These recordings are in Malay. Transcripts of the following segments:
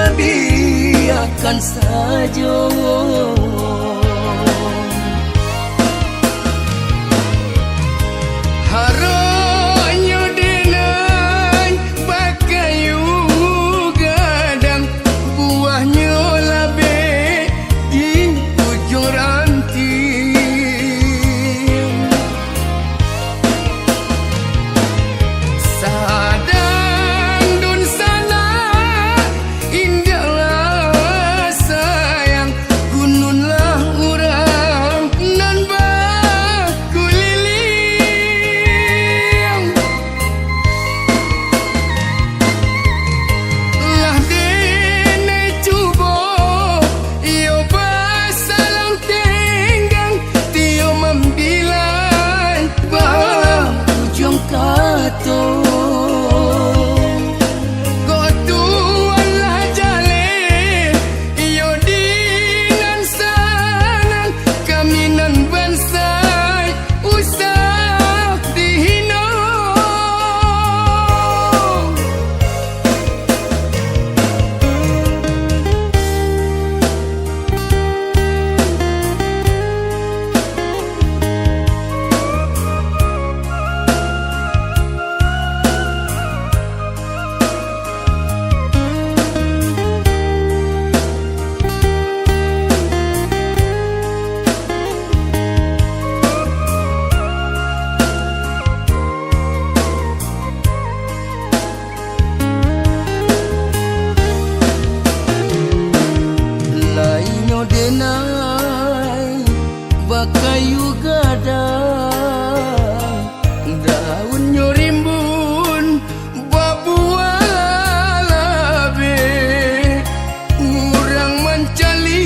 Babiarkan saja. Haroknya denai bakayu gadang, buahnya labe di ujung ranting. Sadang dun sana indahlah sayang, gununlah urang nan baku liling. Lah dene cubo iyo basalang tenggang, tio membilang bah Ujung kato Kotuanlah jale iyo dinan sanan, kaminan bansai usah dihina. lainyo denai bakayu gadang, Daunnya rimbun babuah labe, urang mencali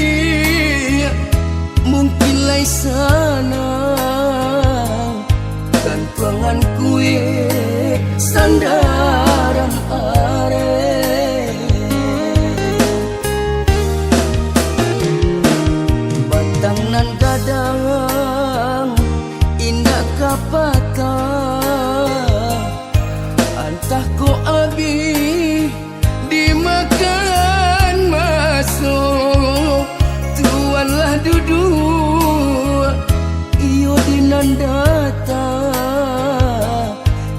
mungkin lai sana gantungan kue sandaran are. Batang nan gadang indah kapata, antah ko abi dimakan masuk. Tuanlah duduk iyo dinandata,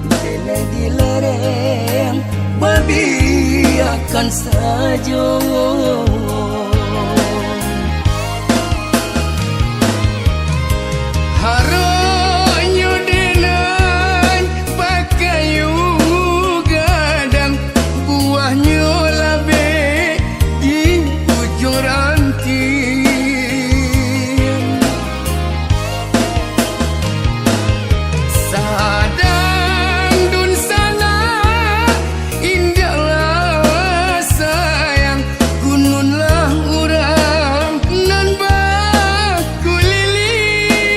dene di lereng babiarkan saja. Haroknya denai bakayu gadang, buahnya labe di ujung ranting. Sadang dun sana indahlah sayang, gununlah urang nan baku liling.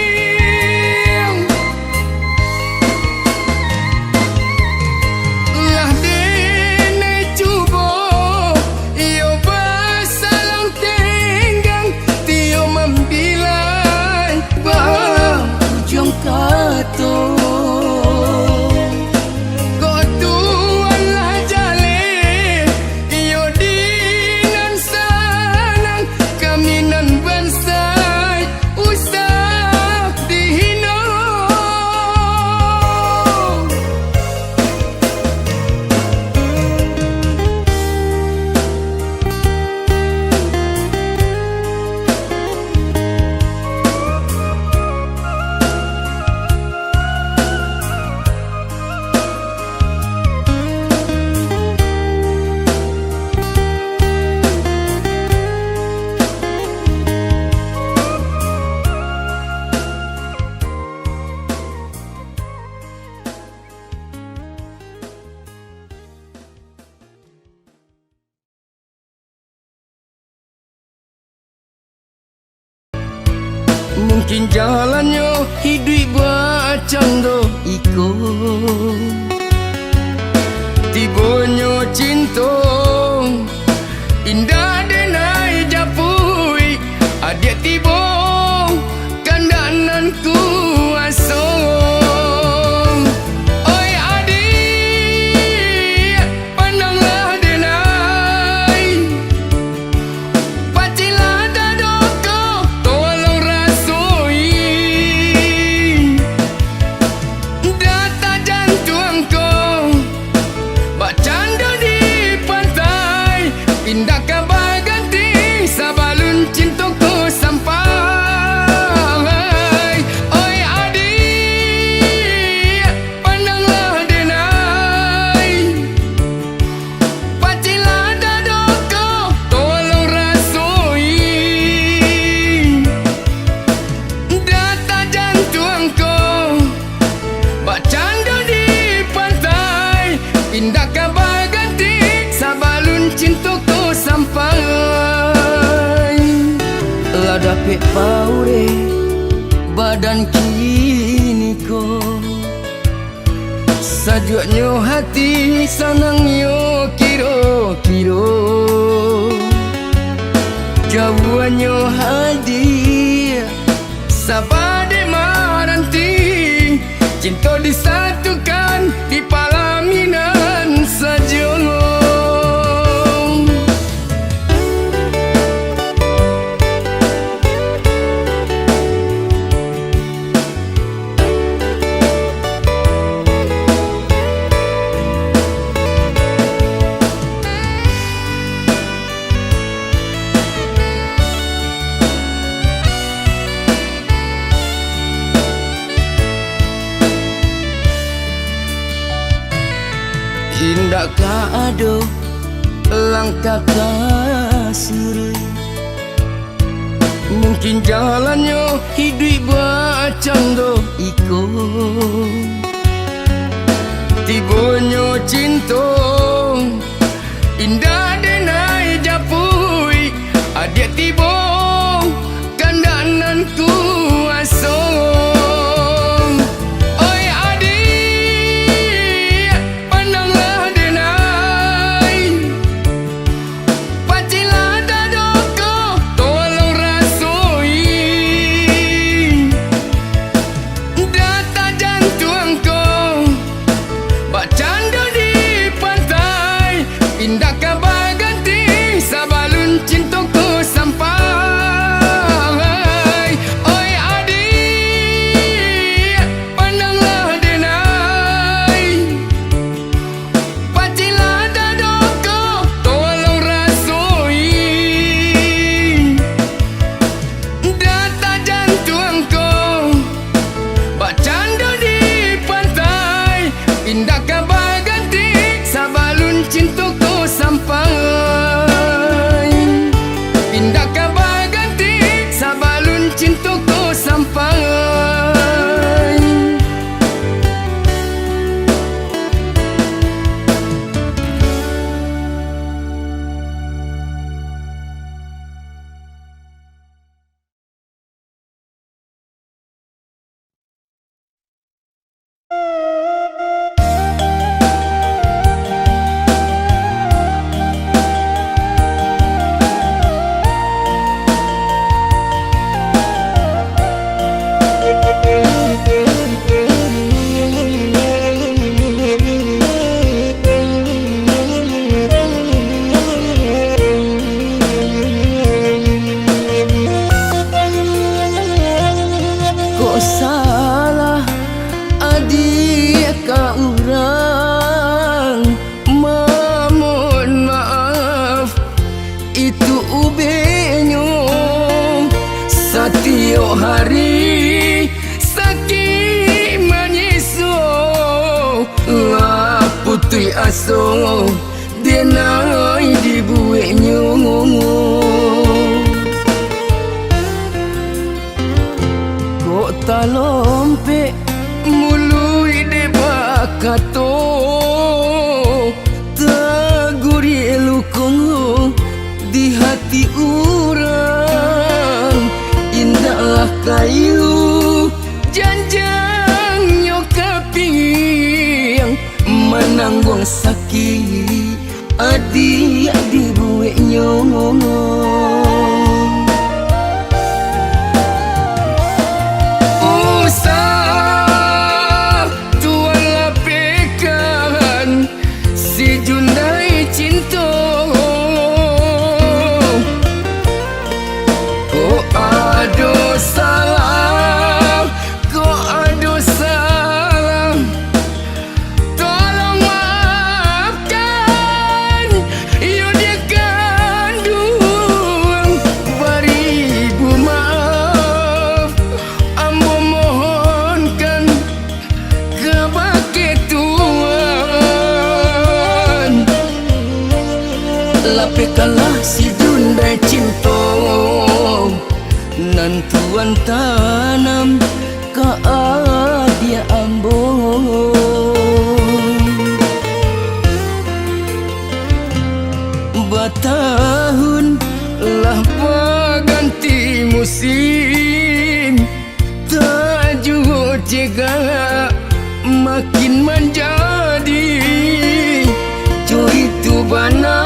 Lah dene cubo iyo basalang tenggang, tio membilang bah Ujung kato kotuanlah jale iyo dinan sanan, kaminan bansai usah dihina. Mungkin jalannya hidup bacang do iko, tibonyo cinta indah denai japui, adik tibo kandanan kuasa. Oi adik, pandanglah denai sore badan kini ko sajuknya hati sanangnya kiro-kiro jauhannya hadir sabade maranti cinta disatukan di palaminan saja. Indah kado langkah kasuri mungkin jalannya hidup bacando iko tibonyo cinta indah denai japui adia tibo kandananku asong. Indah kabar ganti sabalun cintaku sampai. Oi adik, pandanglah denai, pacilah dadaku, tolong rasui detak jantungku, bercanda di pantai. Indah kabar ganti sabalun cintaku sampai. Indah kabar ganti sabalun cintaku sampai. Salah adik ka urang mamun maaf itu ubenyo setiap hari sakit menyiso putih aso denai dibuenyo talompe mului de bakato taguri luku di hati urang indah kayu janjang nyokaping menanggung sakit adik buek nyong. Lapikalah si dundai cinta nantuan tanam ka dia ambon batahun lah ganti musim jega makin menjadi Cuy itu bana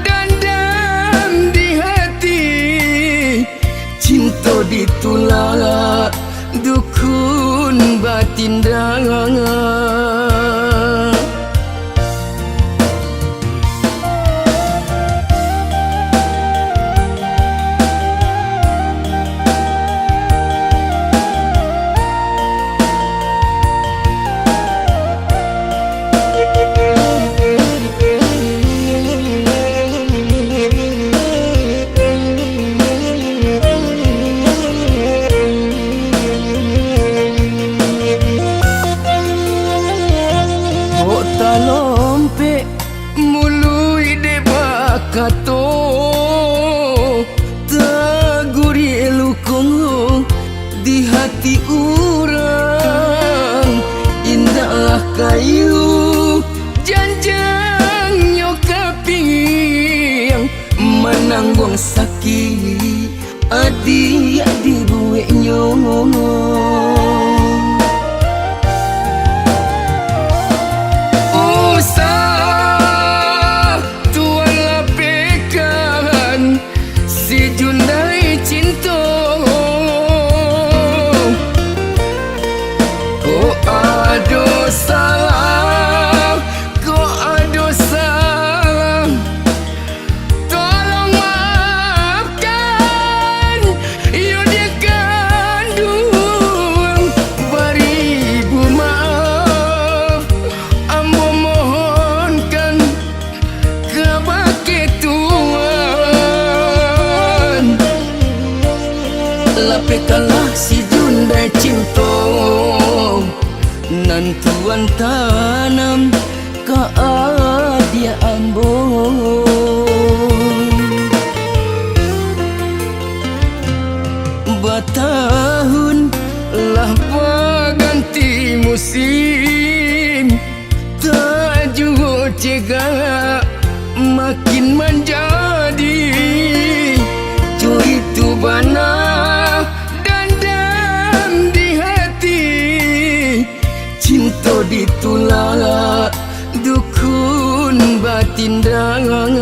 dandam di hati, cinta ditulak dukun batin rangan. Lompe mului de bakato taguri lukung di hati orang, indahlah kayu janjang nyokaping menanggung sakit adik-adik buik nyong. Lapikalah si jundai cinta nan tuan tanam ka dia ambon. Batahun lah berganti musim, tak juga jega makin menjadi cuy itu bana dandam di hati, cinta ditulak dukun batin rangan.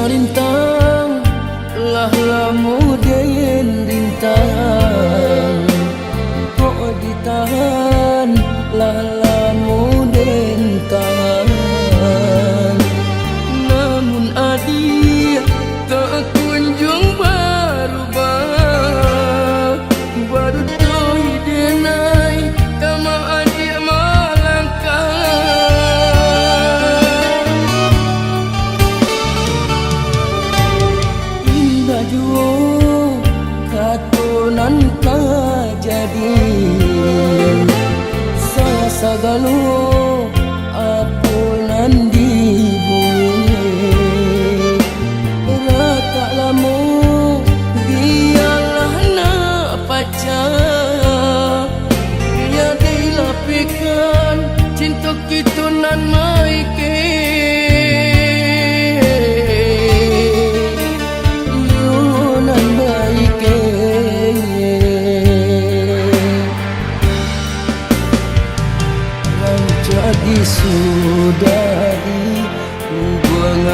Rintang lah lamuden rintang kok ditahan lah lamuden tahan, namun adik tak kunjung berubah, baru doi denai kama adik melangkah. katunan ka jadi saya sagalo apunan di bumi rata lamu biarlah na pacar Dia dilapikan cinta kita nan maike. Jadi sudahi buang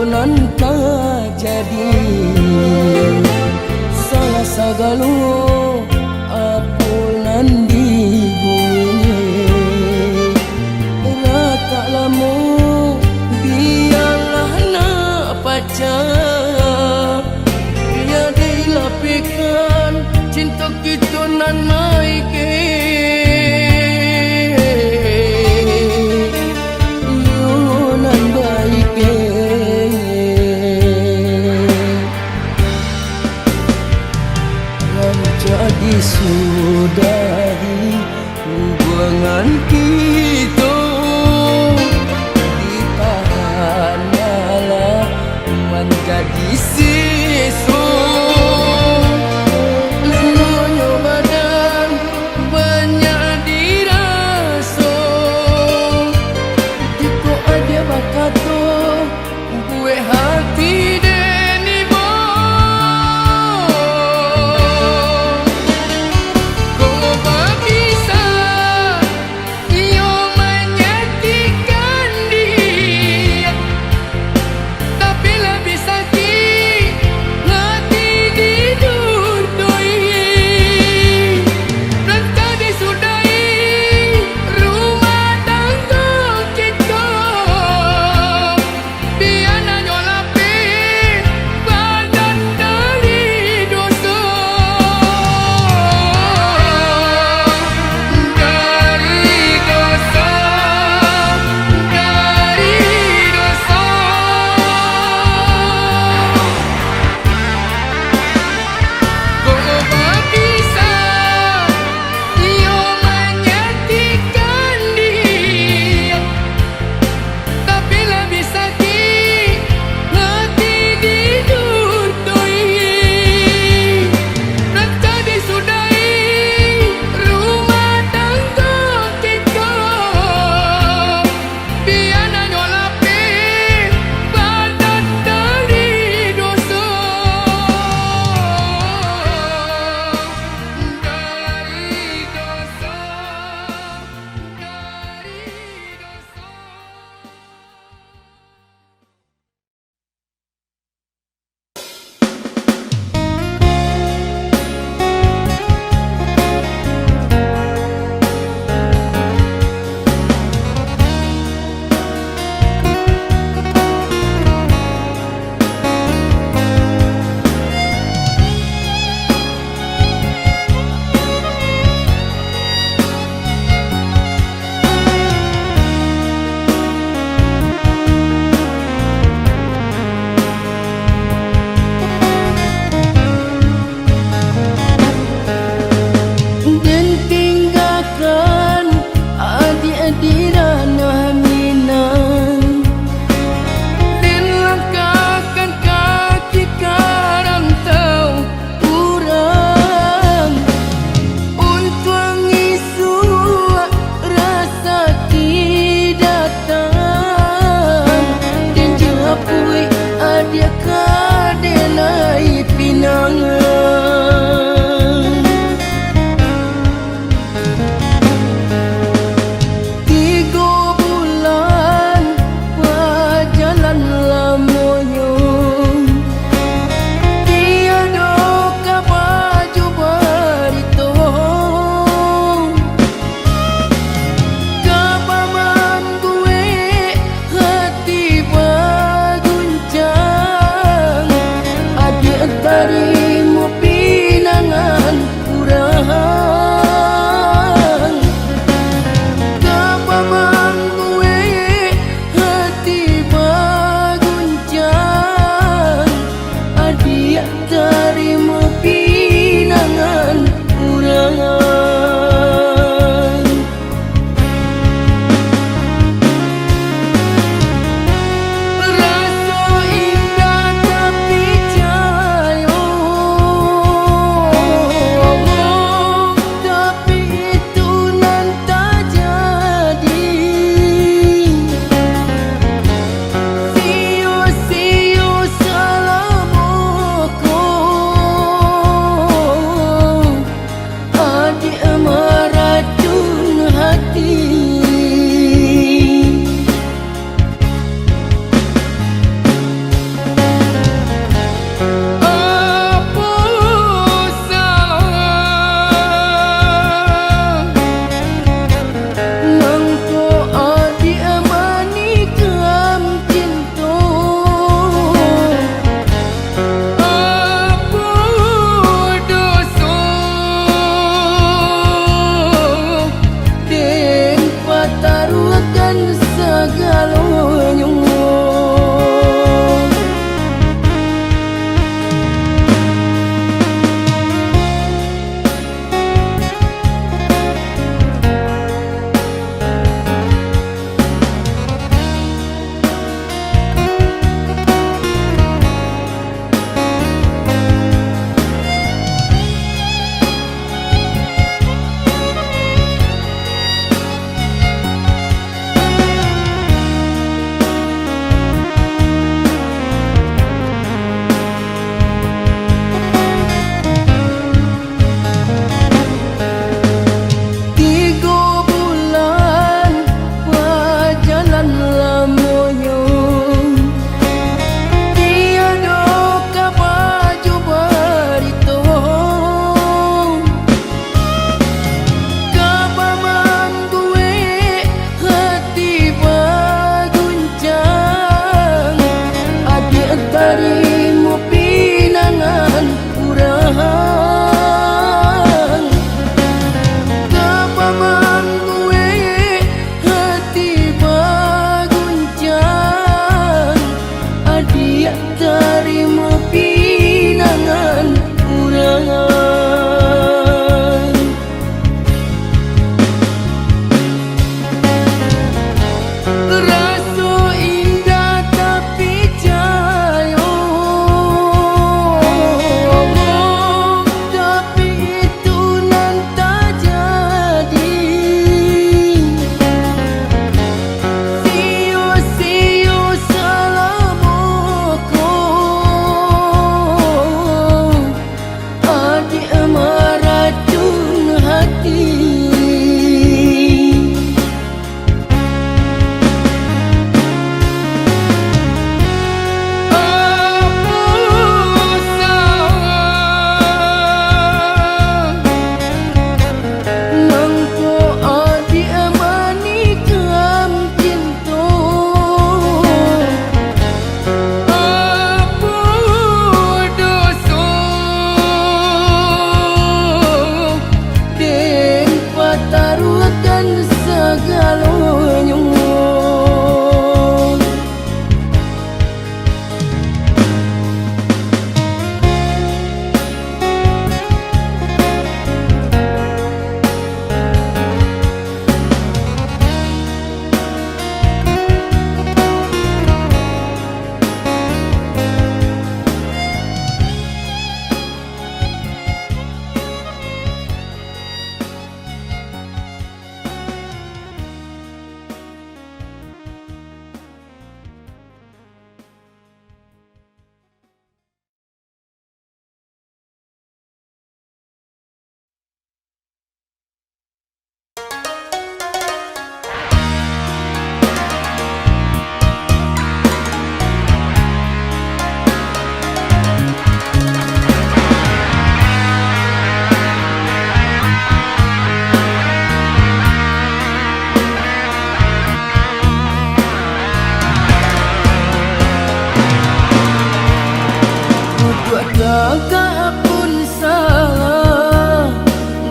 nan tak jadi salah sagalu apunan di bumi rata lamu biarlah nak pacar biar dilapikan cinta kita nan maike sudahi hubungan kita ditahan malah menjadi sisu lenuhnya badan banyak dirasa jika ada bakat buat hati darimu tarimo pinangan urang kapaman gue hati baguncang adia tarimo pinangan urang Kakak pun salah,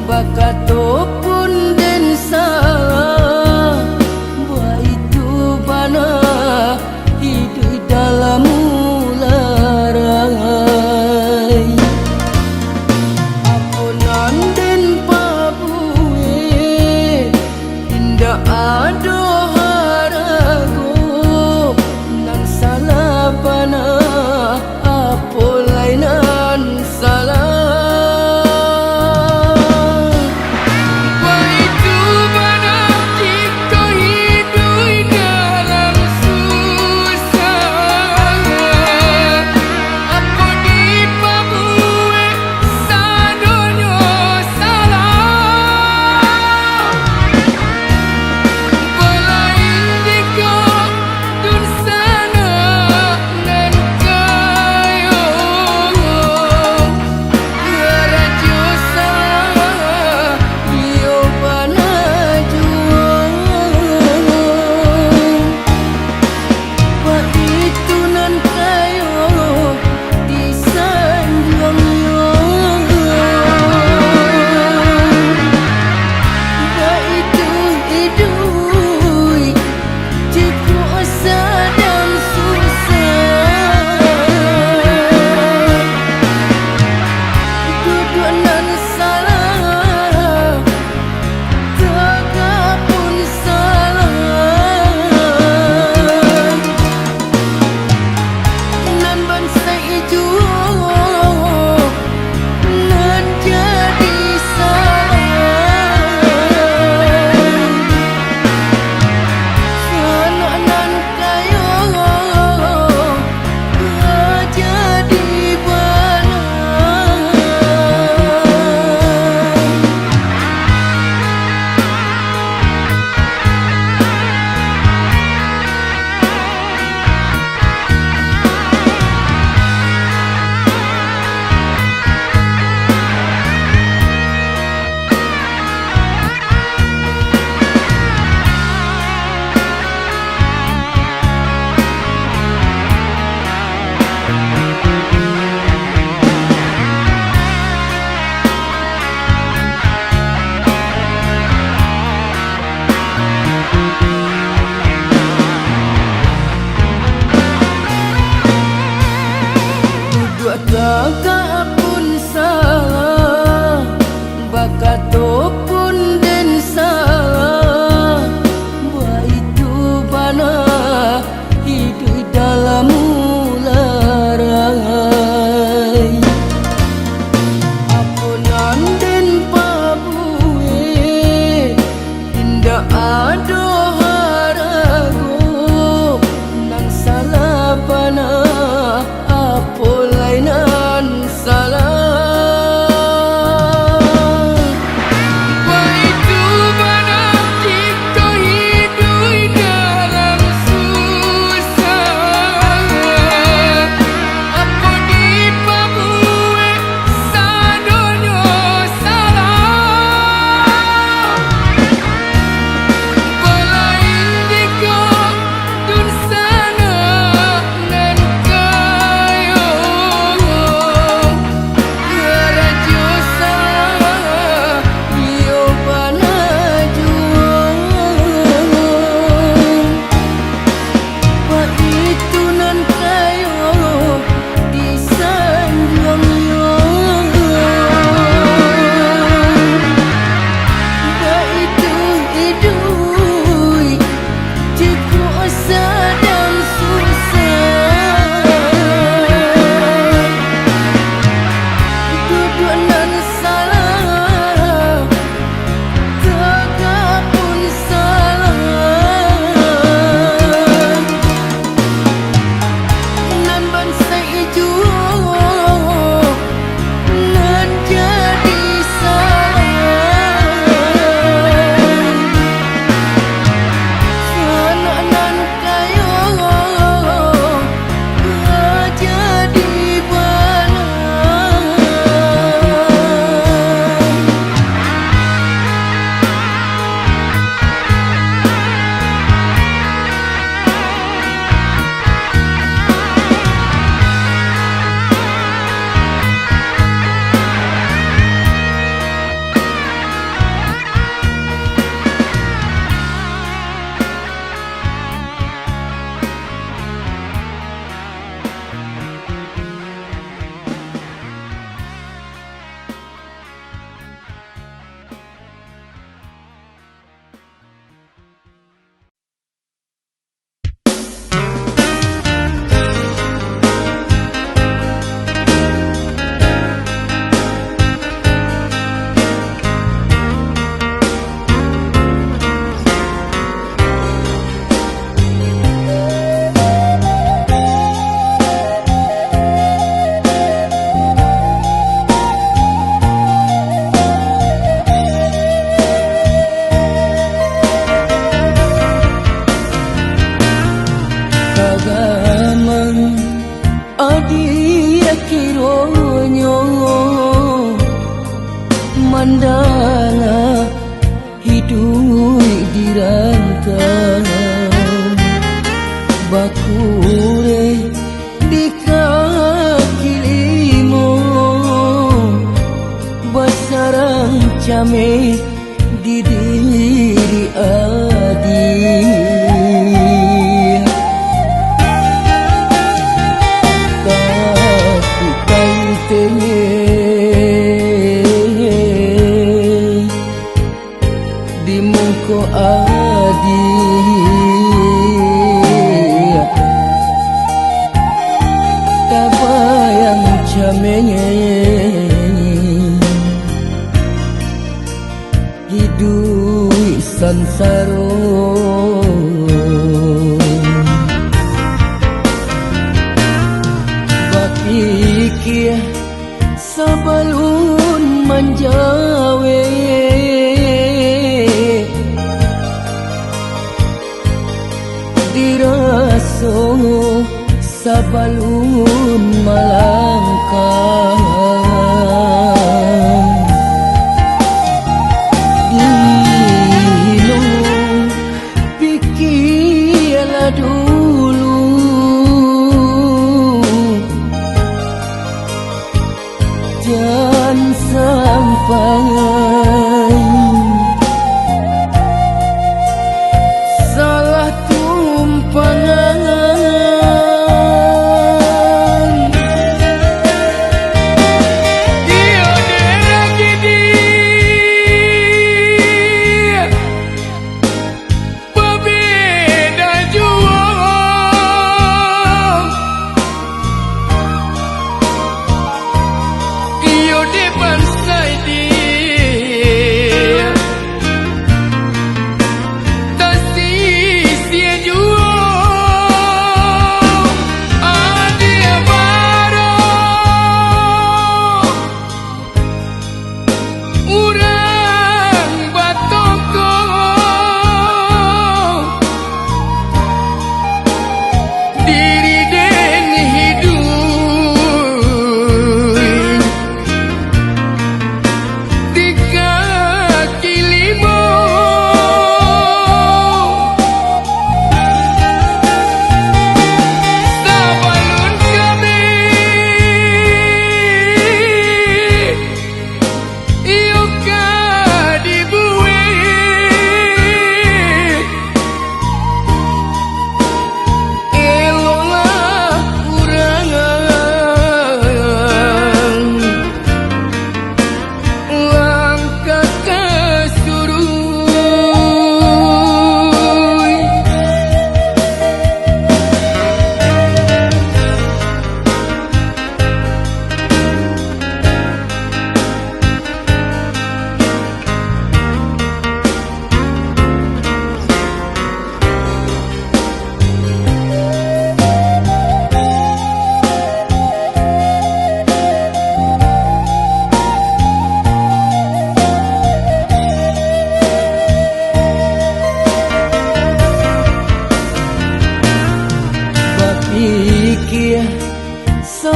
bakato pun den salah. Buat itu bana hidup dalam larangai. Apunan den pabuye, indah ado harago nan salah bana. Apolainan salah Dua kakak pun salah, bakato pun den salah. Buat itu bana hidup dalam larai. Apunan den pabue, indah ado harago, nang salah bana lainan salah. Waitu mana kita hidup dalam susah. Apa di pabue sadonyo salah. Balain diko dun sana nan kayo. Mandala hidup di rantau, bakure di kaki limo, basarang came di diri adi. Tapi kaitnya di muka adi, tak bayang camenya hidup sansaro. Bapikir sabalun manjawe, diraso sabalun malangkah. Dino pikirlah dulu, jangan sampai salah tumpangan.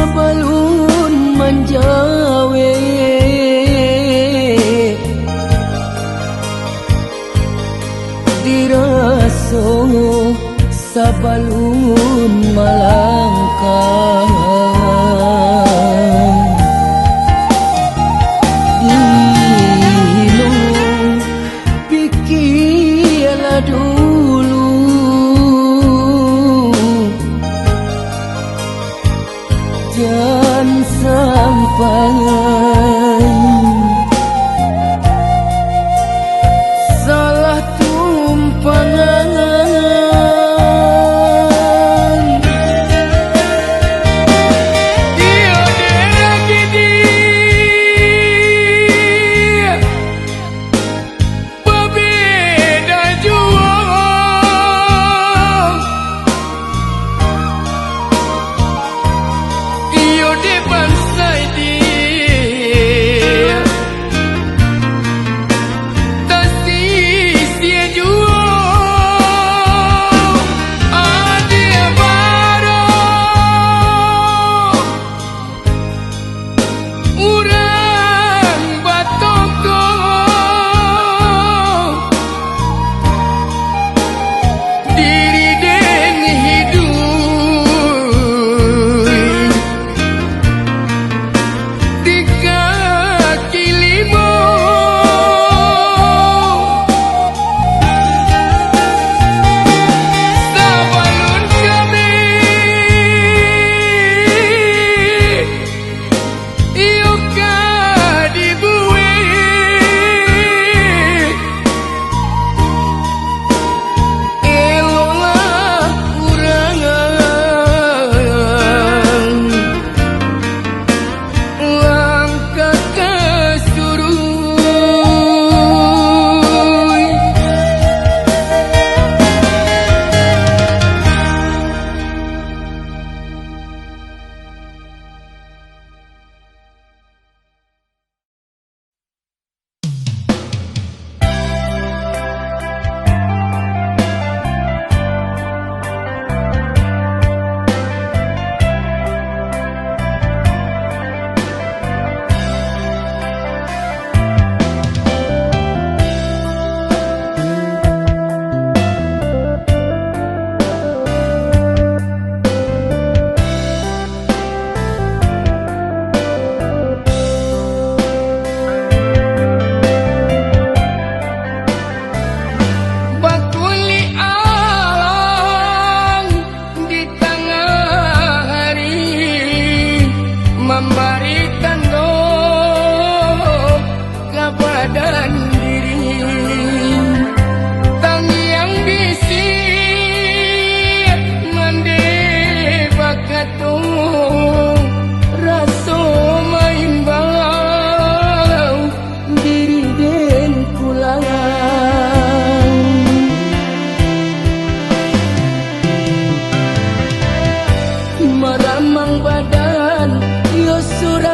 sabalun menjawe diraso sabalun malangkah dino pikirlah dulu jangan sampai salah tumpangan. Iyo deh gini berbeda jua. Iyo deh bangsa dia tak sia-sia jua. Adia baru urang batoko diri den hidup di kaki limo. Sabalun kami iyo ka dibuwe elolah urangan langkah kesuruy. Bakuli alang di tengah hari memberi tanda kepada diri. Tanggiang bisi mande bakatu raso main bau diri den pulang. Meramang badan yo surah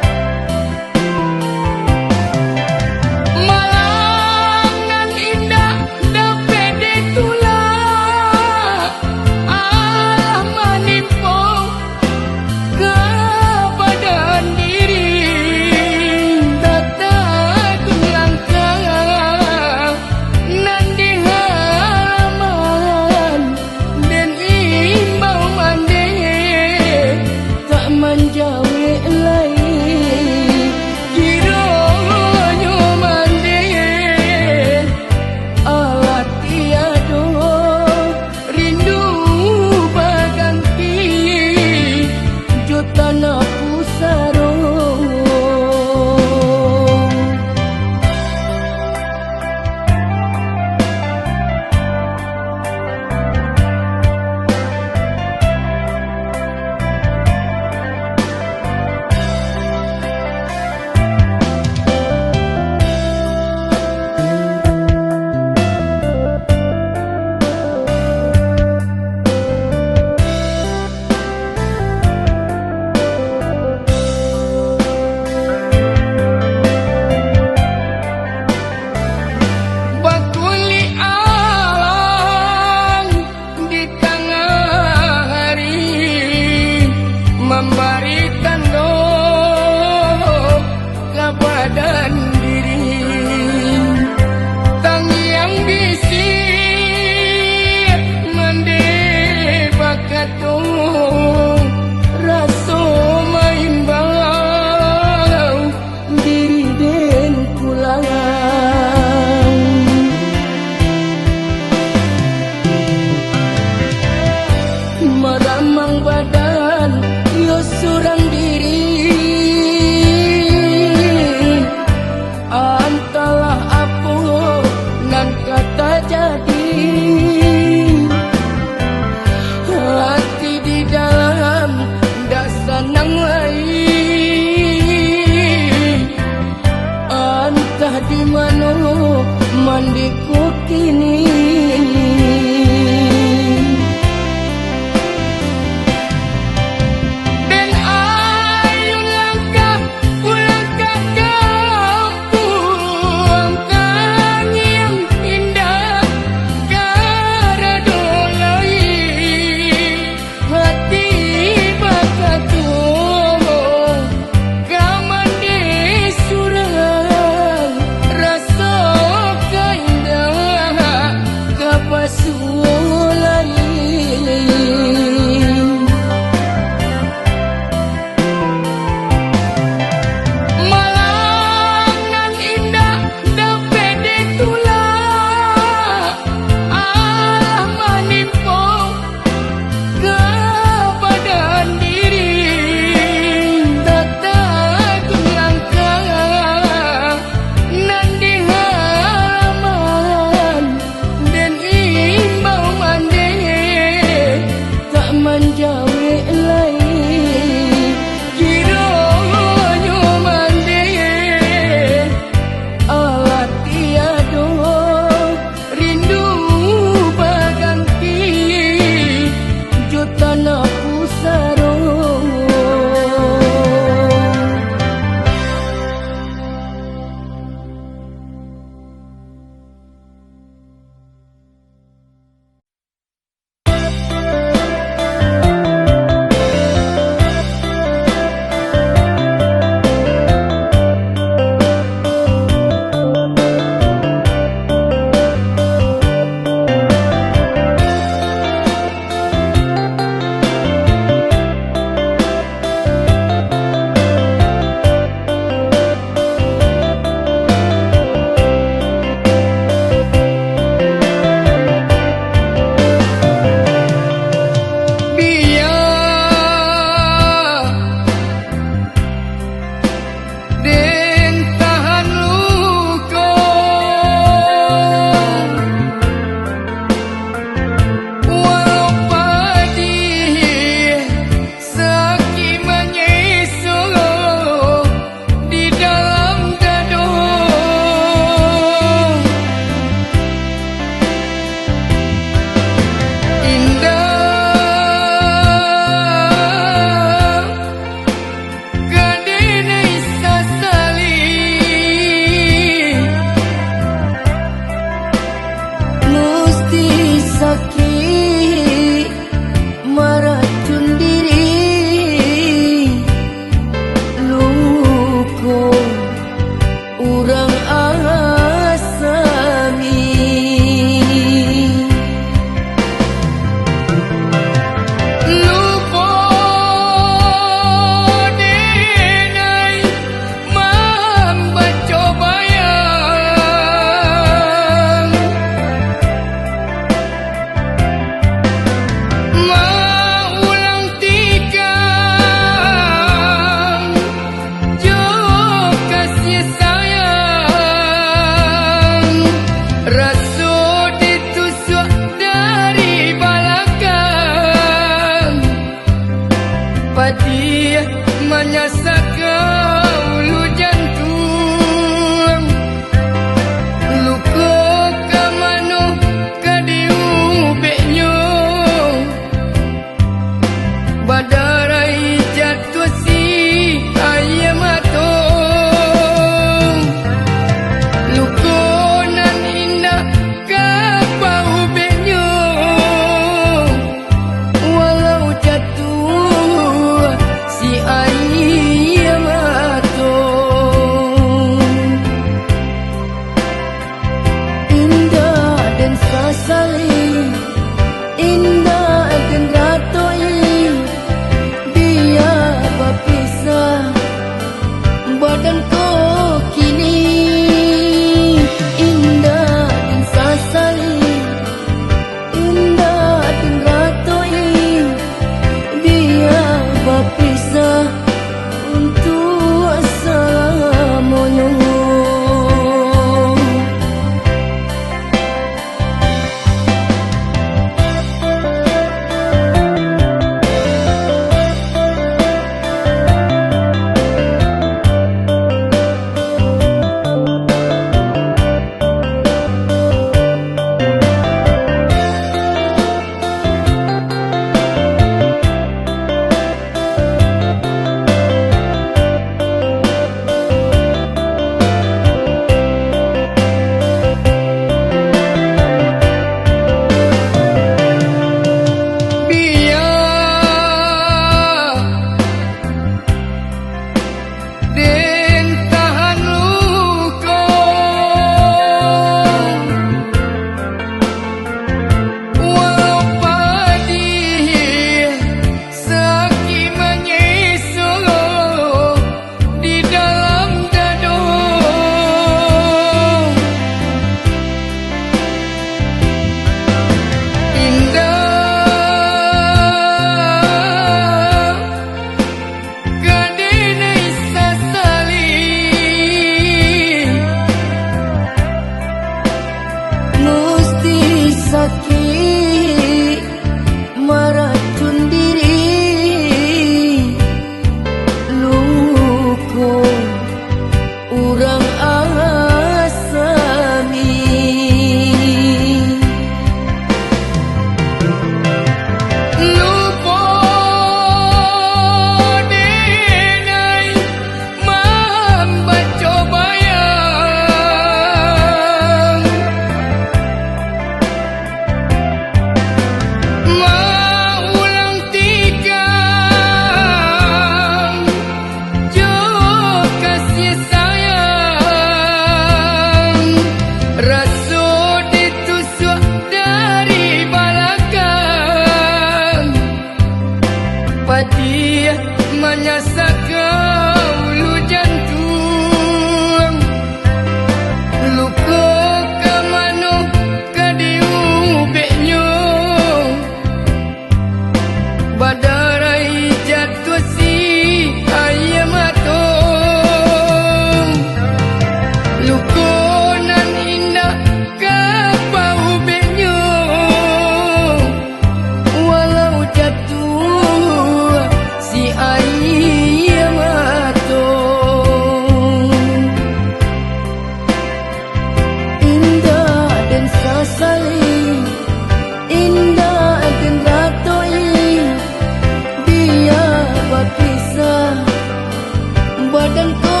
badanku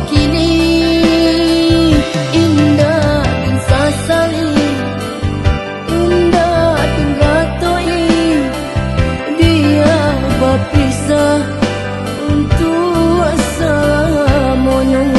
kini indah dan sasali, indah dan ratoi, dia berpisah untuk selamanya.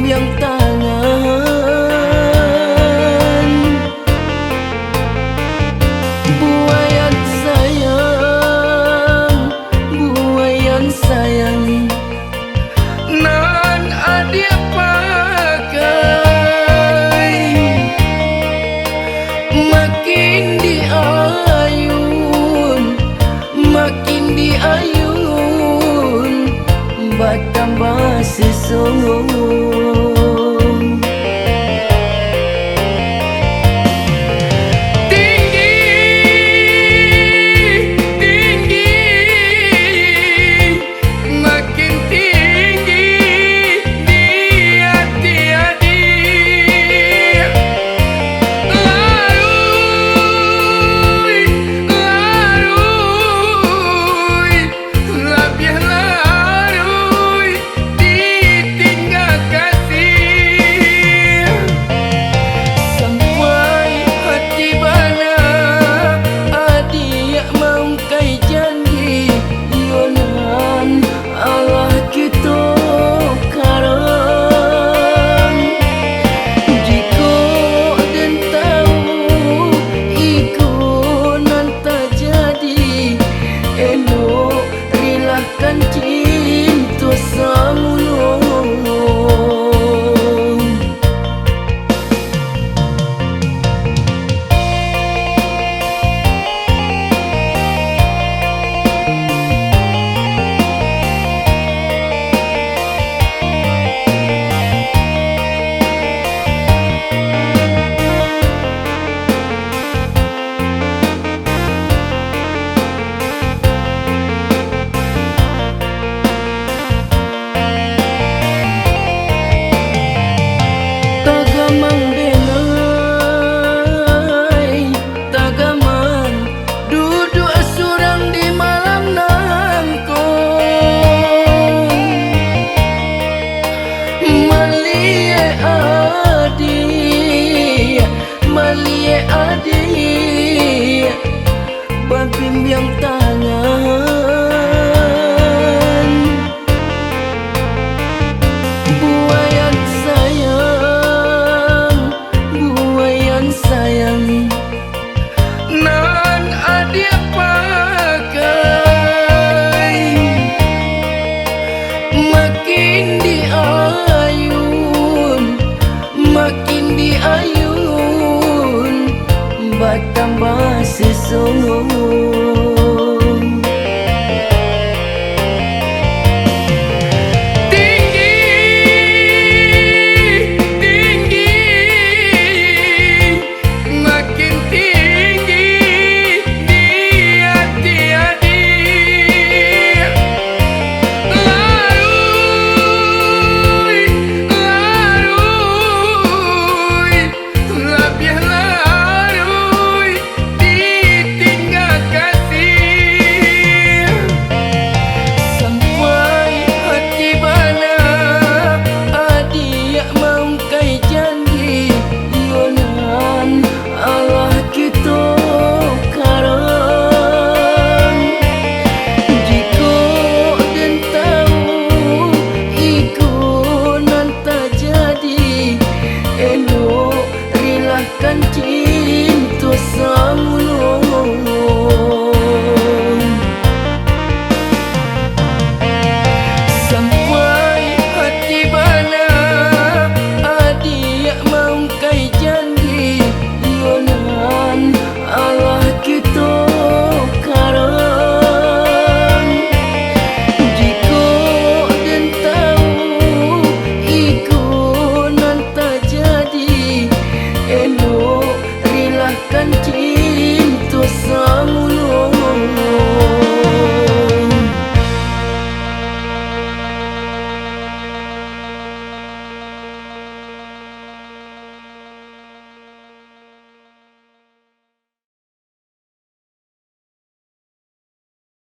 Yang tangan buayan sayang nan adik pakai makin diayun bertambah sesungguh. Yang tangan buayan sayang nan adik pakai makin diayun bertambah sesungguh.